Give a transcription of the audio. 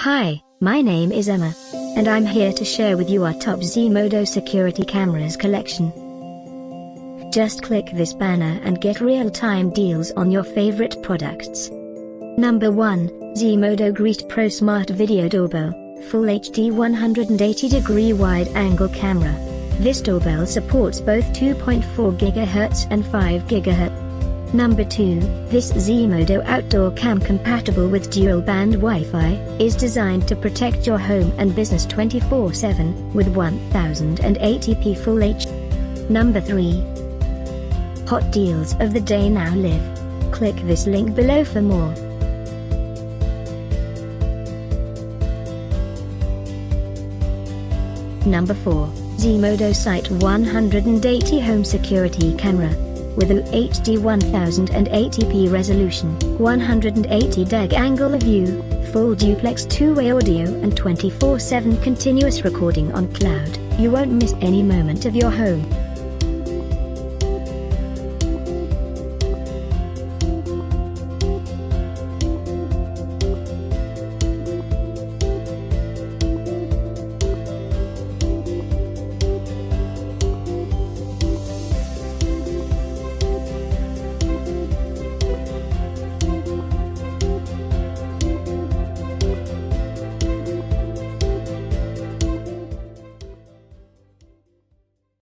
Hi, my name is Emma, and I'm here to share with you our top Zmodo security cameras collection. Just click this banner and get real-time deals on your favorite products. Number 1, Zmodo Greet Pro Smart Video Doorbell, Full HD 180-degree wide-angle camera. This doorbell supports both 2.4 GHz and 5 GHz. Number 2, this Zmodo outdoor cam compatible with dual-band Wi-Fi, is designed to protect your home and business 24/7, with 1080p Full HD. Number 3. Hot deals of the day now live. Click this link below for more. Number 4, Zmodo Sight 180 Home Security Camera. With a HD 1080p resolution, 180° angle of view, full duplex two-way audio and 24/7 continuous recording on cloud, you won't miss any moment of your home.